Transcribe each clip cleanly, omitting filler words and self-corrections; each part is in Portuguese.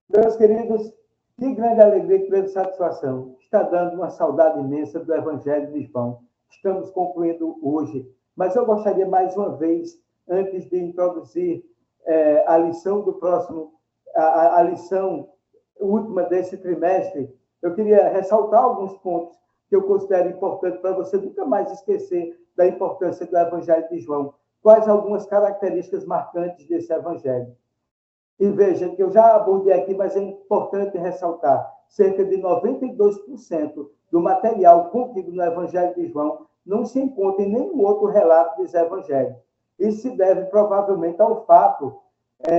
Meus queridos, que grande alegria, que grande satisfação. Está dando uma saudade imensa do Evangelho de João. Estamos concluindo hoje, mas eu gostaria mais uma vez, antes de introduzir a lição do próximo, a lição última desse trimestre, eu queria ressaltar alguns pontos que eu considero importantes para você nunca mais esquecer da importância do Evangelho de João. Quais algumas características marcantes desse Evangelho? E veja que eu já abordei aqui, mas é importante ressaltar: cerca de 92% do material contido no Evangelho de João não se encontra em nenhum outro relato dos evangelhos. Isso se deve provavelmente ao fato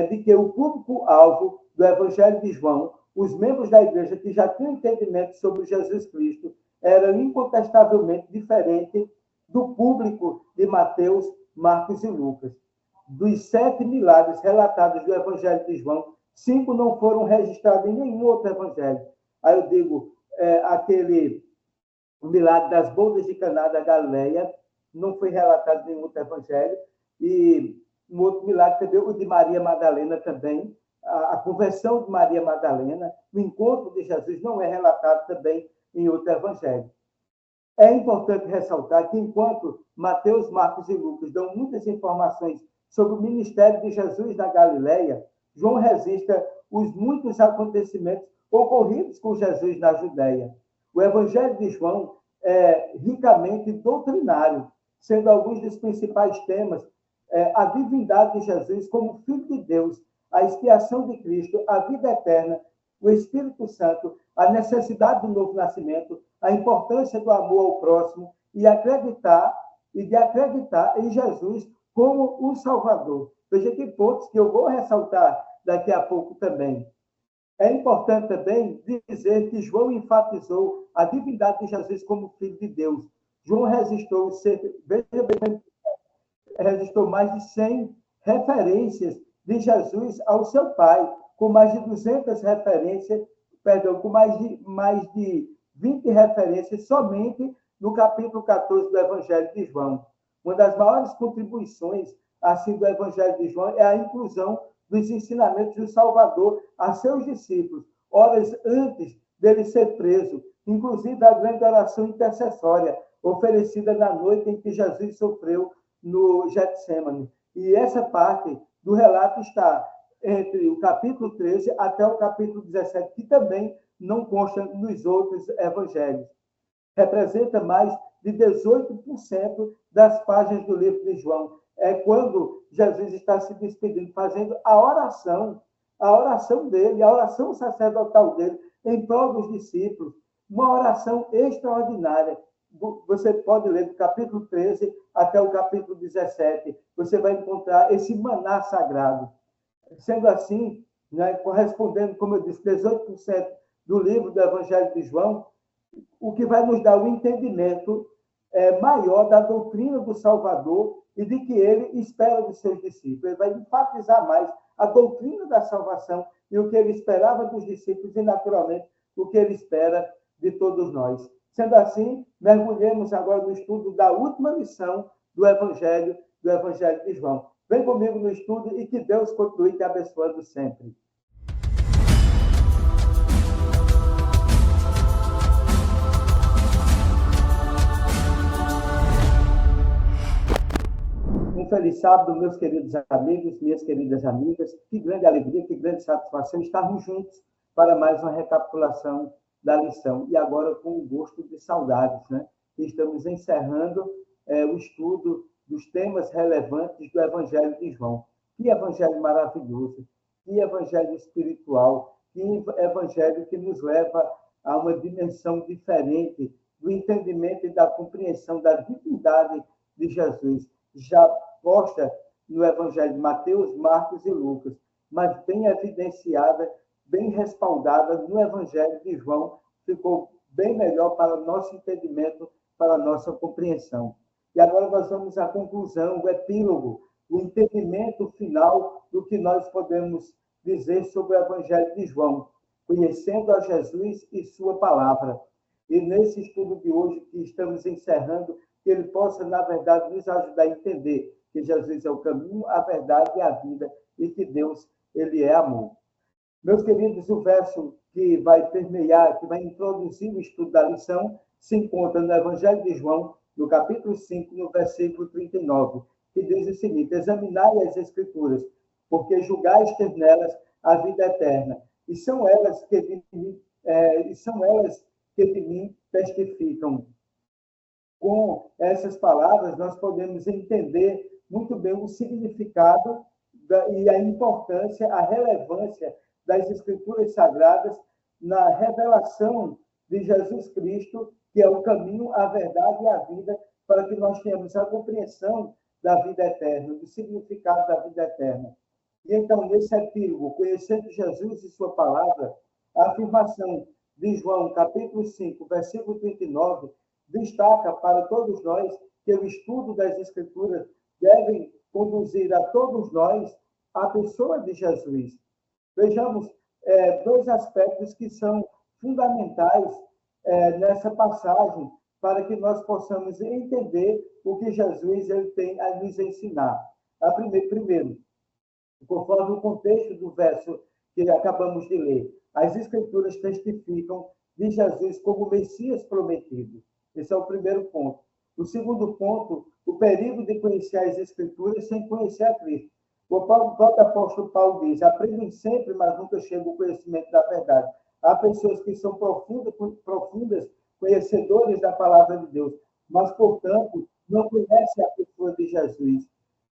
de que o público-alvo do Evangelho de João, os membros da igreja que já tinham entendimento sobre Jesus Cristo, era incontestavelmente diferente do público de Mateus, Marcos e Lucas. Dos 7 milagres relatados do Evangelho de João, 5 não foram registrados em nenhum outro evangelho. Aí eu digo, aquele milagre das bodas de Caná da Galileia não foi relatado em nenhum outro evangelho. E um outro milagre também, o de Maria Madalena também, a conversão de Maria Madalena, o encontro de Jesus não é relatado também em outro evangelho. É importante ressaltar que, enquanto Mateus, Marcos e Lucas dão muitas informações sobre o ministério de Jesus na Galileia, João registra os muitos acontecimentos ocorridos com Jesus na Judéia. O Evangelho de João é ricamente doutrinário, sendo alguns dos principais temas a divindade de Jesus como Filho de Deus, a expiação de Cristo, a vida eterna, o Espírito Santo, a necessidade do novo nascimento, a importância do amor ao próximo e de acreditar em Jesus como o Salvador. Veja que pontos que eu vou ressaltar daqui a pouco também. É importante também dizer que João enfatizou a divindade de Jesus como Filho de Deus. João registrou mais de 100 referências de Jesus ao seu Pai, com mais de 200 referências, com mais de 20 referências somente no capítulo 14 do Evangelho de João. Uma das maiores contribuições assim do Evangelho de João é a inclusão dos ensinamentos do Salvador a seus discípulos, horas antes dele ser preso, inclusive a grande oração intercessória oferecida na noite em que Jesus sofreu no Getsêmani. E essa parte do relato está entre o capítulo 13 até o capítulo 17, que também não consta nos outros evangelhos. Representa mais de 18% das páginas do livro de João. É quando Jesus está se despedindo, fazendo a oração dele, a oração sacerdotal dele, em prol dos discípulos. Uma oração extraordinária. Você pode ler do capítulo 13 até o capítulo 17. Você vai encontrar esse maná sagrado. Sendo assim, correspondendo, como eu disse, 18% do livro do Evangelho de João, o que vai nos dar o entendimento maior da doutrina do Salvador e de que ele espera dos seus discípulos. Ele vai enfatizar mais a doutrina da salvação e o que ele esperava dos discípulos e, naturalmente, o que ele espera de todos nós. Sendo assim, mergulhemos agora no estudo da última lição do Evangelho de João. Vem comigo no estudo e que Deus continue te abençoando sempre. Um feliz sábado, meus queridos amigos, minhas queridas amigas. Que grande alegria, que grande satisfação estarmos juntos para mais uma recapitulação da lição. E agora com um gosto de saudades, né? Estamos encerrando o estudo dos temas relevantes do Evangelho de João. Que evangelho maravilhoso, que evangelho espiritual, que evangelho que nos leva a uma dimensão diferente do entendimento e da compreensão da divindade de Jesus, já posta no Evangelho de Mateus, Marcos e Lucas, mas bem evidenciada, bem respaldada no Evangelho de João, ficou bem melhor para o nosso entendimento, para a nossa compreensão. E agora nós vamos à conclusão, o epílogo, o entendimento final do que nós podemos dizer sobre o Evangelho de João, conhecendo a Jesus e sua palavra. E nesse estudo de hoje que estamos encerrando, que ele possa, na verdade, nos ajudar a entender que Jesus é o caminho, a verdade e a vida, e que Deus, ele é amor. Meus queridos, o verso que vai permear, que vai introduzir o estudo da lição, se encontra no Evangelho de João, no capítulo 5, no versículo 39, que diz o seguinte: examinai as Escrituras, porque julgais ter nelas a vida eterna, e são elas que de mim testificam. Com essas palavras, nós podemos entender muito bem o significado e a importância, a relevância das Escrituras Sagradas na revelação de Jesus Cristo, que é o caminho, a verdade e a vida, para que nós tenhamos a compreensão da vida eterna, do significado da vida eterna. E então, nesse epílogo, conhecendo Jesus e sua palavra, a afirmação de João, capítulo 5, versículo 39, destaca para todos nós que o estudo das Escrituras deve conduzir a todos nós à pessoa de Jesus. Vejamos dois aspectos que são fundamentais nessa passagem para que nós possamos entender o que Jesus ele tem a nos ensinar. Primeiro, conforme o contexto do verso que acabamos de ler, as Escrituras testificam de Jesus como Messias prometido. Esse é o primeiro ponto. O segundo ponto, o perigo de conhecer as Escrituras sem conhecer a Cristo. O próprio apóstolo Paulo diz: aprendem sempre, mas nunca chegam ao conhecimento da verdade. Há pessoas que são profundas conhecedores da palavra de Deus, mas, portanto, não conhecem a pessoa de Jesus.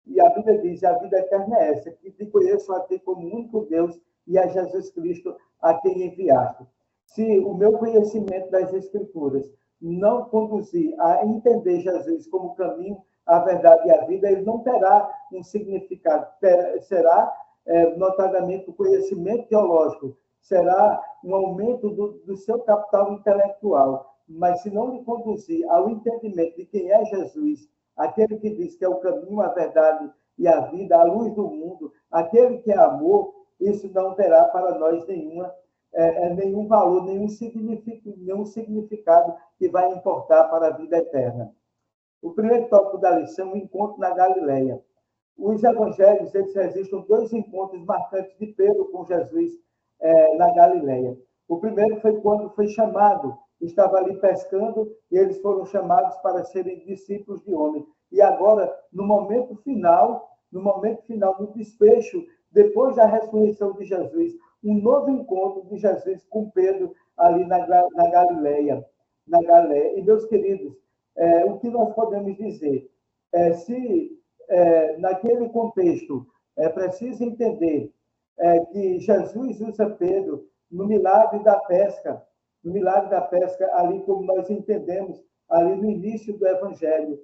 E a Bíblia diz: a vida eterna é essa, que te conheço a ti como único Deus e a Jesus Cristo a quem enviaste. Se o meu conhecimento das Escrituras não conduzir a entender Jesus como caminho, a verdade e a vida, ele não terá um significado. Será, notadamente, o conhecimento teológico, será um aumento do seu capital intelectual. Mas se não lhe conduzir ao entendimento de quem é Jesus, aquele que diz que é o caminho, a verdade e a vida, a luz do mundo, aquele que é amor, isso não terá para nós nenhum valor, nenhum significado que vai importar para a vida eterna. O primeiro tópico da lição é o encontro na Galileia. Os evangelhos, eles registram dois encontros marcantes de Pedro com Jesus na Galileia. O primeiro foi quando foi chamado, estava ali pescando, e eles foram chamados para serem discípulos de homem. E agora, no momento final, no desfecho, depois da ressurreição de Jesus, um novo encontro de Jesus com Pedro ali na Galileia. E, meus queridos, o que nós podemos dizer? Se naquele contexto é preciso entender que Jesus usa Pedro no milagre da pesca, ali como nós entendemos, ali no início do Evangelho,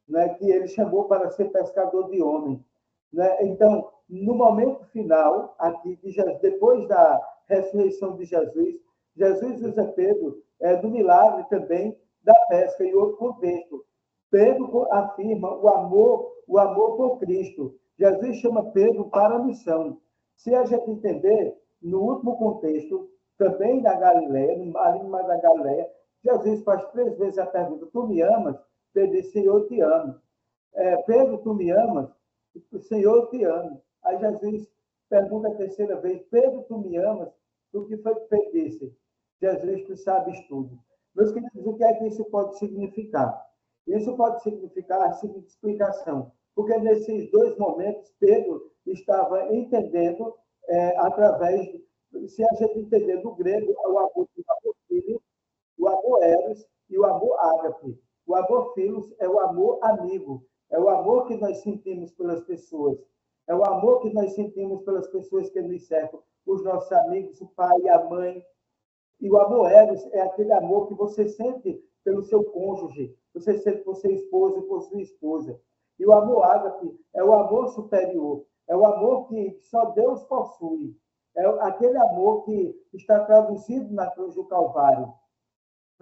né, que ele chamou para ser pescador de homem. Né? Então, no momento final, aqui, depois da ressurreição de Jesus, Jesus usa Pedro do milagre também da pesca, em outro contexto. Pedro afirma o amor por Cristo. Jesus chama Pedro para a missão. Se a gente entender, no último contexto, também da Galileia, ali no mar da Galileia, Jesus faz 3 vezes a pergunta: tu me amas? Pedro diz: Senhor, eu te amo. Pedro, tu me amas? O Senhor, eu te amo. Aí Jesus pergunta a 3ª vez: Pedro, tu me amas? O que foi que Pedro disse? Jesus, tu sabes tudo. Meus queridos, o que é que isso pode significar? Isso pode significar a seguinte explicação: porque nesses 2 momentos, Pedro estava entendendo, através, se a gente entender do grego, o amor filho, o amor eros e o amor ágape. O amor filhos é o amor amigo, é o amor que nós sentimos pelas pessoas, é o amor que nós sentimos pelas pessoas que nos cercam, os nossos amigos, o pai e a mãe. E o amor eros é aquele amor que você sente pelo seu cônjuge, você sente por seu esposo e por sua esposa. E o amor ágape é o amor superior, é o amor que só Deus possui, é aquele amor que está traduzido na cruz do Calvário.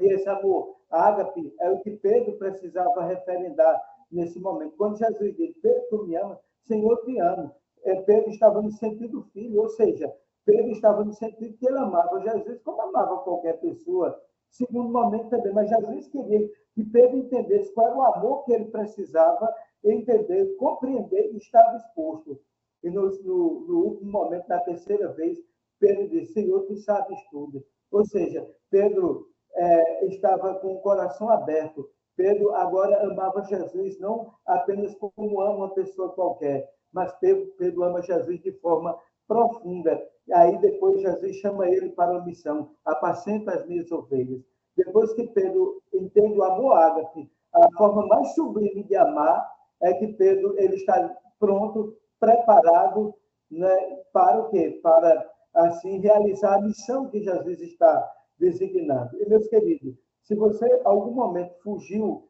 E esse amor ágape é o que Pedro precisava referendar nesse momento. Quando Jesus disse: Pedro, tu me amas? Senhor, eu te amo. Pedro estava no sentido filho, ou seja, Pedro estava no sentido que ele amava Jesus como amava qualquer pessoa. Segundo momento também, mas Jesus queria que Pedro entendesse qual era o amor que ele precisava entender, compreender e estar disposto. E no último momento, na terceira vez, Pedro disse: Senhor, tu sabes tudo. Ou seja, Pedro estava com o coração aberto. Pedro agora amava Jesus, não apenas como ama uma pessoa qualquer, mas Pedro ama Jesus de forma profunda. E aí depois Jesus chama ele para a missão: apacenta as minhas ovelhas. Depois que Pedro entende o amor ágape, a forma mais sublime de amar é que Pedro ele está pronto, preparado, né, para o quê? Para, assim, realizar a missão que Jesus está designando. E, meus queridos, se você, algum momento, fugiu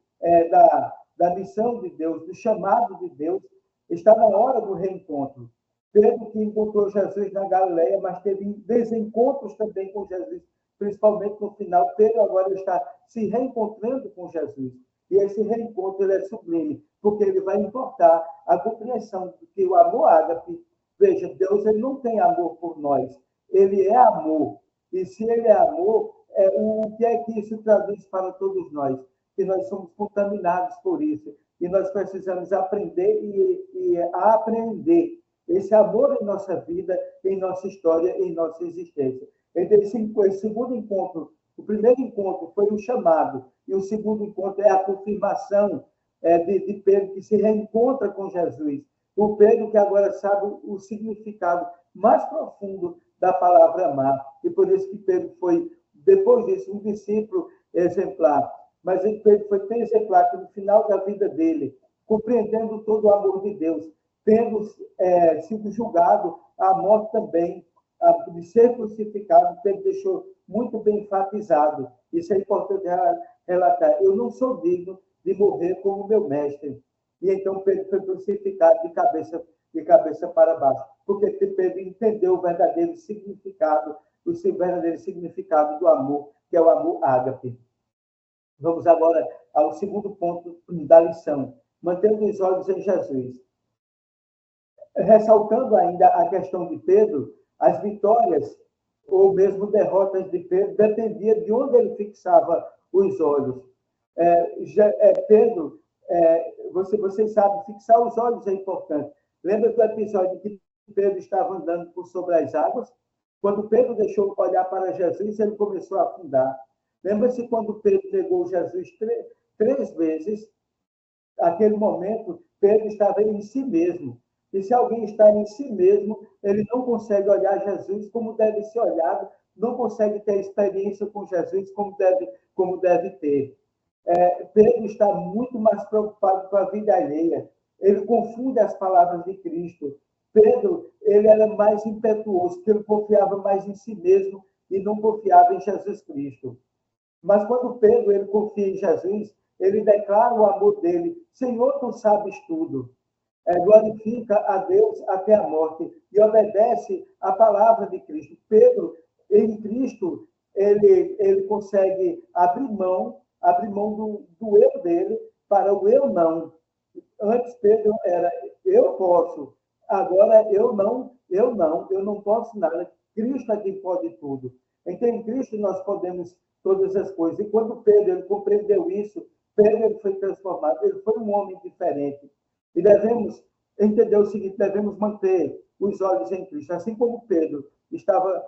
da missão de Deus, do chamado de Deus, está na hora do reencontro. Pedro, que encontrou Jesus na Galileia, mas teve desencontros também com Jesus, principalmente no final. Pedro agora está se reencontrando com Jesus. E esse reencontro ele é sublime, porque ele vai importar a compreensão de que o amor ágape, veja, Deus ele não tem amor por nós, ele é amor. E se ele é amor, o que é que isso traduz para todos nós? Que nós somos contaminados por isso. E nós precisamos aprender e aprender esse amor em nossa vida, em nossa história, em nossa existência. Então, esse segundo encontro, o primeiro encontro foi um chamado, e o segundo encontro é a confirmação de Pedro, que se reencontra com Jesus. O Pedro que agora sabe o significado mais profundo da palavra amar. E por isso que Pedro foi, depois disso, um discípulo exemplar. Mas Pedro foi tão exemplar que no final da vida dele, compreendendo todo o amor de Deus, tendo sido julgado à morte também, de ser crucificado, Pedro deixou muito bem enfatizado. Isso é importante relatar. Eu não sou digno de morrer como meu mestre. E então Pedro foi crucificado de cabeça para baixo, porque Pedro entendeu o verdadeiro significado do amor, que é o amor ágape. Vamos agora ao segundo ponto da lição, mantendo os olhos em Jesus. Ressaltando ainda a questão de Pedro, as vitórias ou mesmo derrotas de Pedro dependia de onde ele fixava os olhos. Pedro, vocês sabem, fixar os olhos é importante. Lembra do episódio que Pedro estava andando por sobre as águas? Quando Pedro deixou olhar para Jesus, ele começou a afundar. Lembra-se quando Pedro negou Jesus três vezes? Naquele momento, Pedro estava em si mesmo. E se alguém está em si mesmo, ele não consegue olhar Jesus como deve ser olhado, não consegue ter experiência com Jesus como deve ter. Pedro está muito mais preocupado com a vida alheia. Ele confunde as palavras de Cristo. Pedro, ele era mais impetuoso, porque ele confiava mais em si mesmo e não confiava em Jesus Cristo. Mas quando Pedro ele confia em Jesus, ele declara o amor dele. Senhor, tu sabes tudo. Glorifica a Deus até a morte e obedece à palavra de Cristo. Pedro, em Cristo, ele consegue abrir mão do eu dele para o eu não. Antes Pedro era eu posso, agora eu não posso nada. Cristo é quem pode tudo. Então, em Cristo nós podemos todas as coisas. E quando Pedro ele compreendeu isso, Pedro ele foi transformado, ele foi um homem diferente. E devemos entender o seguinte: devemos manter os olhos em Cristo. Assim como Pedro estava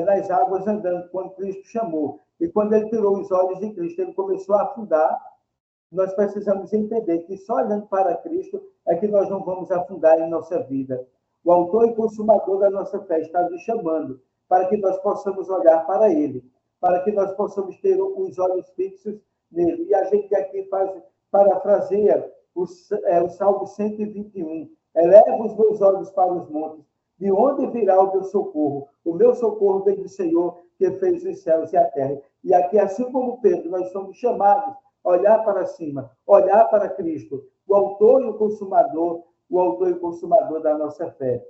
nas águas andando quando Cristo chamou. E quando ele tirou os olhos de Cristo, ele começou a afundar. Nós precisamos entender que só olhando para Cristo é que nós não vamos afundar em nossa vida. O autor e consumador da nossa fé está nos chamando para que nós possamos olhar para Ele, para que nós possamos ter os olhos fixos nele. E a gente aqui parafraseia o Salmo 121. Eleva os meus olhos para os montes. De onde virá o meu socorro? O meu socorro vem do Senhor, que fez os céus e a terra. E aqui, assim como Pedro, nós somos chamados a olhar para cima, olhar para Cristo, o autor e o consumador da nossa fé.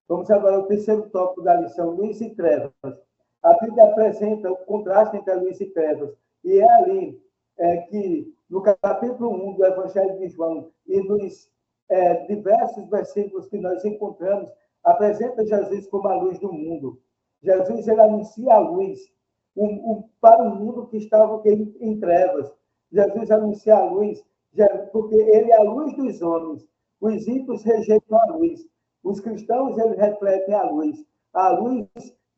Vamos agora ao terceiro tópico da lição, luz e trevas. A Bíblia apresenta o contraste entre a luz e trevas. E é ali que, no capítulo 1 do Evangelho de João, e nos diversos versículos que nós encontramos, apresenta Jesus como a luz do mundo. Jesus ele anuncia a luz para um mundo que estava em trevas. Jesus anuncia a luz, porque ele é a luz dos homens. Os ímpios rejeitam a luz. Os cristãos, eles refletem a luz. A luz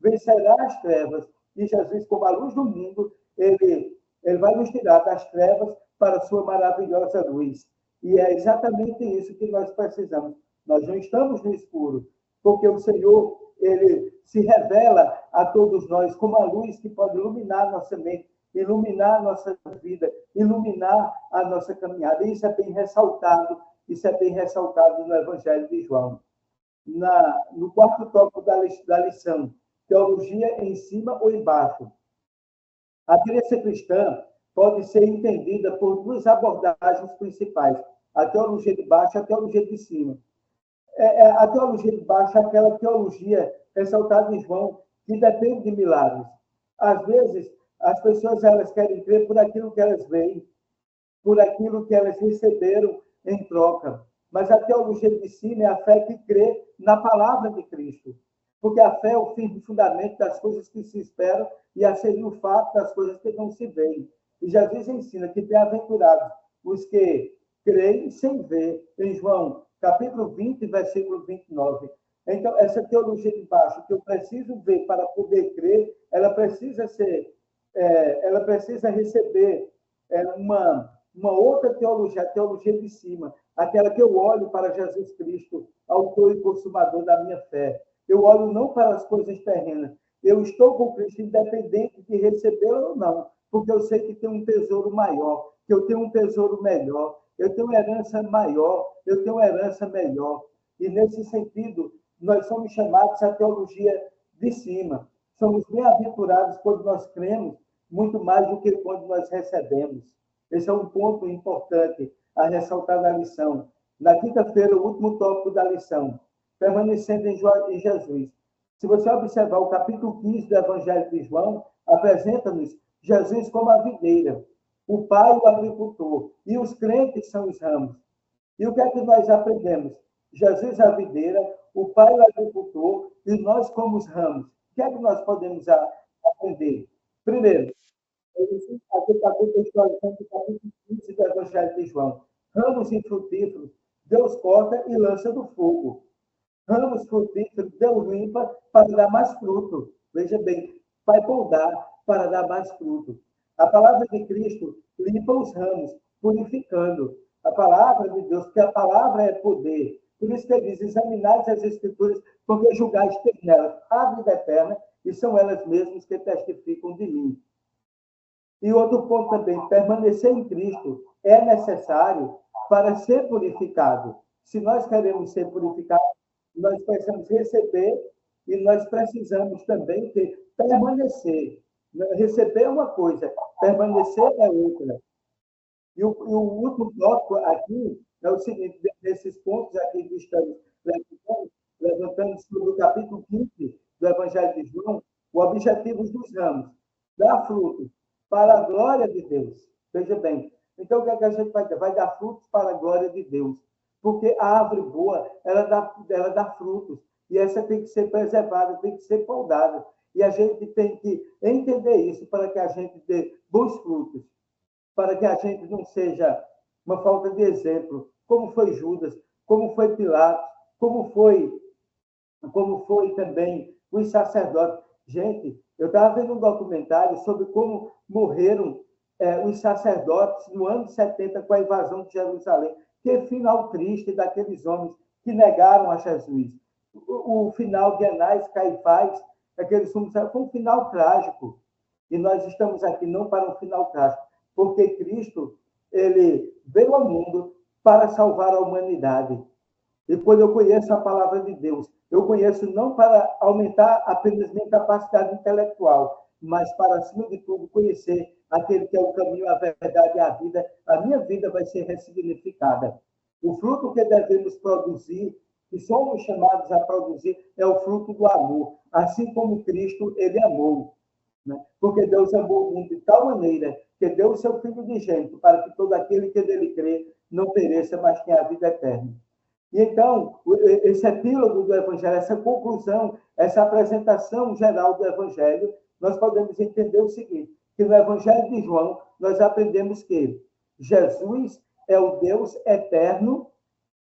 vencerá as trevas. E Jesus, como a luz do mundo, ele vai nos tirar das trevas para a sua maravilhosa luz. E é exatamente isso que nós precisamos. Nós não estamos no escuro, porque o Senhor, ele se revela a todos nós como a luz que pode iluminar a nossa mente, iluminar a nossa vida, iluminar a nossa caminhada. Isso é bem ressaltado, no Evangelho de João. No quarto tópico da lição, teologia em cima ou embaixo. A crença cristã pode ser entendida por duas abordagens principais, a teologia de baixo e a teologia de cima. A teologia de baixo é aquela teologia ressaltada em João, que depende de milagres. Às vezes, as pessoas elas querem crer por aquilo que elas veem, por aquilo que elas receberam em troca. Mas a teologia de cima é a fé que crê na palavra de Cristo. Porque a fé é o firme fundamento das coisas que se esperam e a ser o fato das coisas que não se veem. E Jesus ensina que bem-aventurados os que creem sem ver, em João, capítulo 20, versículo 29. Então, essa teologia de baixo, que eu preciso ver para poder crer, ela precisa receber uma outra teologia, a teologia de cima, aquela que eu olho para Jesus Cristo, autor e consumador da minha fé. Eu olho não para as coisas terrenas. Eu estou com Cristo independente de recebê-lo ou não, porque eu sei que tem um tesouro maior, que eu tenho um tesouro melhor, eu tenho uma herança maior, eu tenho uma herança melhor. E, nesse sentido, nós somos chamados à teologia de cima. Somos bem-aventurados quando nós cremos, muito mais do que quando nós recebemos. Esse é um ponto importante a ressaltar na lição. Na quinta-feira, o último tópico da lição, permanecendo em Jesus. Se você observar o capítulo 15 do Evangelho de João, apresenta-nos Jesus como a videira, o pai o agricultor, e os crentes são os ramos. E o que é que nós aprendemos? Jesus a videira, o pai o agricultor, e nós como os ramos. O que é que nós podemos aprender? Primeiro, aqui está a contextualização do capítulo 15 do Evangelho de João. Ramos infrutíferos, Deus corta e lança no fogo. Ramos frutíferos, Deus limpa para dar mais fruto. Veja bem, vai podar para dar mais fruto. A palavra de Cristo limpa os ramos, purificando. A palavra de Deus, porque a palavra é poder. Por isso que ele diz, examinai as Escrituras, porque julgais ter nelas a vida eterna, e são elas mesmas que testificam de mim. E outro ponto também, permanecer em Cristo é necessário para ser purificado. Se nós queremos ser purificados, nós precisamos receber e nós precisamos também permanecer. Receber é uma coisa, permanecer é outra. E o último tópico aqui é o seguinte, desses pontos aqui que estamos levantando sobre o capítulo 15 do Evangelho de João, o objetivo dos ramos, dar frutos para a glória de Deus. Veja bem, então o que é que a gente vai dar? Vai dar frutos para a glória de Deus. Porque a árvore boa, ela dá frutos. E essa tem que ser preservada, tem que ser podada. E a gente tem que entender isso para que a gente dê bons frutos. Para que a gente não seja uma falta de exemplo. Como foi Judas, como foi Pilatos, como foi também os sacerdotes. Gente, eu estava vendo um documentário sobre como morreram os sacerdotes no ano 70 com a invasão de Jerusalém. Que final triste daqueles homens que negaram a Jesus. O final de Anás, Caifás, aqueles homens, foi um final trágico. E nós estamos aqui não para um final trágico, porque Cristo, ele veio ao mundo para salvar a humanidade. E quando eu conheço a palavra de Deus, eu conheço não para aumentar apenas minha capacidade intelectual, mas para, acima de tudo, conhecer aquele que é o caminho, a verdade e a vida. A minha vida vai ser ressignificada. O fruto que devemos produzir, que somos chamados a produzir, é o fruto do amor. Assim como Cristo, ele amou. Né? Porque Deus amou o mundo de tal maneira que deu o seu Filho unigênito para que todo aquele que nele crê não pereça, mas tenha a vida eterna. E então, esse epílogo do Evangelho, essa conclusão, essa apresentação geral do Evangelho, nós podemos entender o seguinte, que no Evangelho de João, nós aprendemos que Jesus é o Deus eterno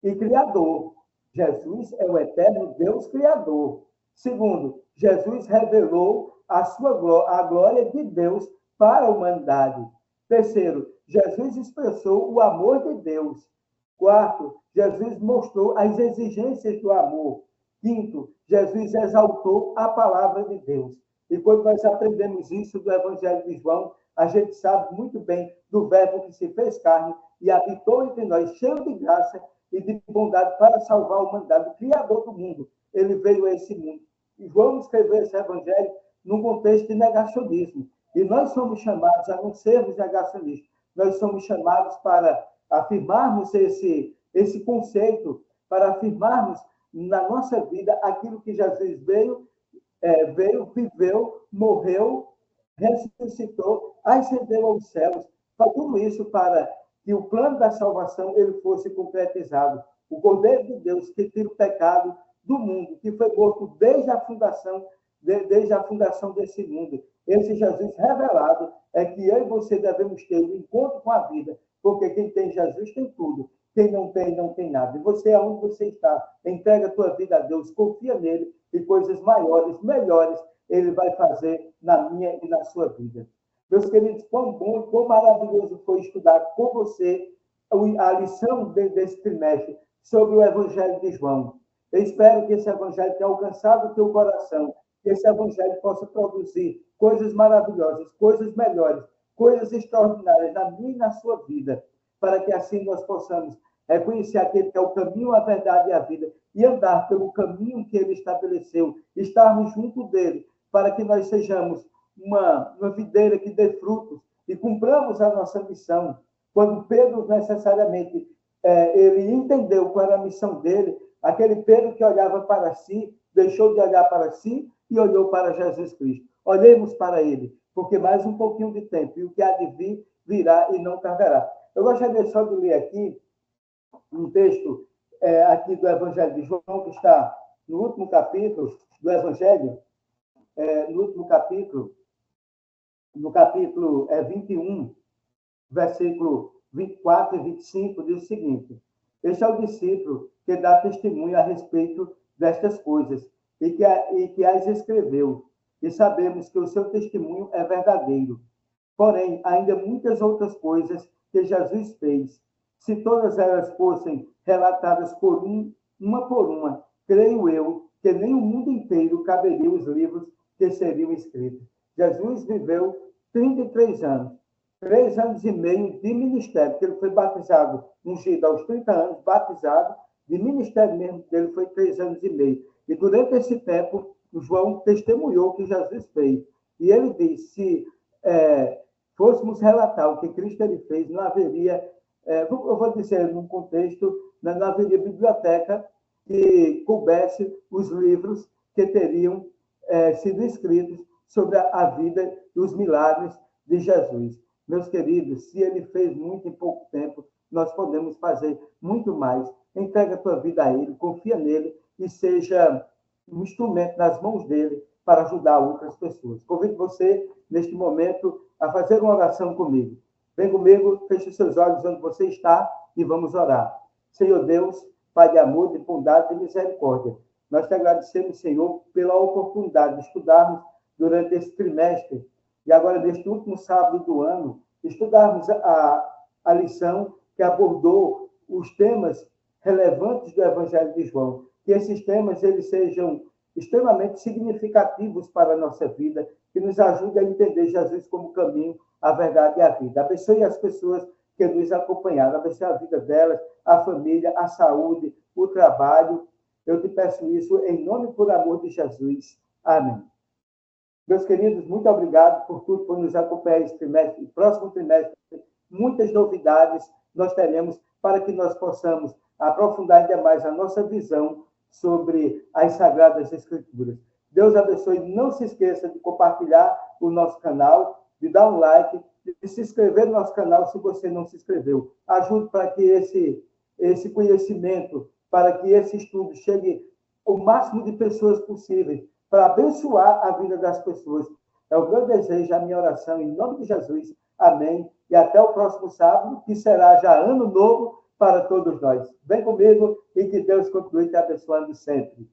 e Criador. Jesus é o eterno Deus Criador. Segundo, Jesus revelou a glória de Deus para a humanidade. Terceiro, Jesus expressou o amor de Deus. Quarto, Jesus mostrou as exigências do amor. Quinto, Jesus exaltou a palavra de Deus. E quando nós aprendemos isso do Evangelho de João, a gente sabe muito bem do Verbo que se fez carne e habitou entre nós, cheio de graça e de bondade para salvar a humanidade, o Criador do mundo. Ele veio a esse mundo. E João escreveu esse Evangelho num contexto de negacionismo. E nós somos chamados a não sermos negacionistas. Nós somos chamados para afirmarmos esse conceito, para afirmarmos na nossa vida aquilo que Jesus veio, viveu, morreu, ressuscitou, ascendeu aos céus. Tudo isso para que o plano da salvação ele fosse concretizado. O Cordeiro de Deus que tira o pecado do mundo, que foi morto desde a fundação desse mundo. Esse Jesus revelado é que eu e você devemos ter um encontro com a vida, porque quem tem Jesus tem tudo. Quem não tem, não tem nada. E você, aonde você está, entrega a tua vida a Deus, confia nele e coisas maiores, melhores, ele vai fazer na minha e na sua vida. Meus queridos, quão bom, quão maravilhoso foi estudar com você a lição desse trimestre sobre o Evangelho de João. Eu espero que esse Evangelho tenha alcançado o teu coração, que esse Evangelho possa produzir coisas maravilhosas, coisas melhores, coisas extraordinárias na minha e na sua vida, para que assim nós possamos reconhecer aquele que é o caminho, a verdade e a vida, e andar pelo caminho que ele estabeleceu, estarmos junto dele, para que nós sejamos uma videira que dê frutos e cumpramos a nossa missão. Quando Pedro necessariamente ele entendeu qual era a missão dele, aquele Pedro que olhava para si, deixou de olhar para si e olhou para Jesus Cristo. Olhemos para ele, porque mais um pouquinho de tempo, e o que há de vir, virá e não tardará. Eu gostaria só de ler aqui um texto aqui do Evangelho de João, que está no último capítulo do Evangelho, no capítulo 21, versículo 24 e 25, diz o seguinte: este é o discípulo que dá testemunho a respeito destas coisas e que as escreveu, e sabemos que o seu testemunho é verdadeiro. Porém, ainda muitas outras coisas que Jesus fez. Se todas elas fossem relatadas uma por uma, creio eu que nem o mundo inteiro caberia os livros que seriam escritos. Jesus viveu 33 anos, 3 anos e meio de ministério, porque ele foi batizado, ungido aos 30 anos, batizado, de ministério mesmo dele foi 3 anos e meio. E durante esse tempo, João testemunhou o que Jesus fez. E ele disse, se fôssemos relatar o que Cristo ele fez, não haveria, eu vou dizer num contexto, não haveria biblioteca que coubesse os livros que teriam sido escritos sobre a vida e os milagres de Jesus. Meus queridos, se ele fez muito em pouco tempo, nós podemos fazer muito mais. Entrega a tua vida a ele, confia nele e seja um instrumento nas mãos dele para ajudar outras pessoas. Convido você, neste momento, a fazer uma oração comigo. Vem comigo, feche os seus olhos onde você está e vamos orar. Senhor Deus, Pai de amor, de bondade e misericórdia, nós te agradecemos, Senhor, pela oportunidade de estudarmos durante esse trimestre e agora, neste último sábado do ano, estudarmos a lição que abordou os temas relevantes do Evangelho de João. Que esses temas eles sejam extremamente significativos para a nossa vida, que nos ajude a entender Jesus como caminho, a verdade e a vida. Abençoe as pessoas que nos acompanharam, abençoe a vida delas, a família, a saúde, o trabalho. Eu te peço isso em nome e por amor de Jesus. Amém. Meus queridos, muito obrigado por tudo, por nos acompanhar esse trimestre. No próximo trimestre, muitas novidades nós teremos para que nós possamos aprofundar ainda mais a nossa visão sobre as Sagradas Escrituras. Deus abençoe. Não se esqueça de compartilhar o nosso canal, de dar um like, de se inscrever no nosso canal se você não se inscreveu. Ajude para que esse conhecimento, para que esse estudo chegue ao máximo de pessoas possíveis, para abençoar a vida das pessoas. É o meu desejo, a minha oração, em nome de Jesus. Amém. E até o próximo sábado, que será já ano novo, para todos nós. Vem comigo e que Deus continue te abençoando sempre.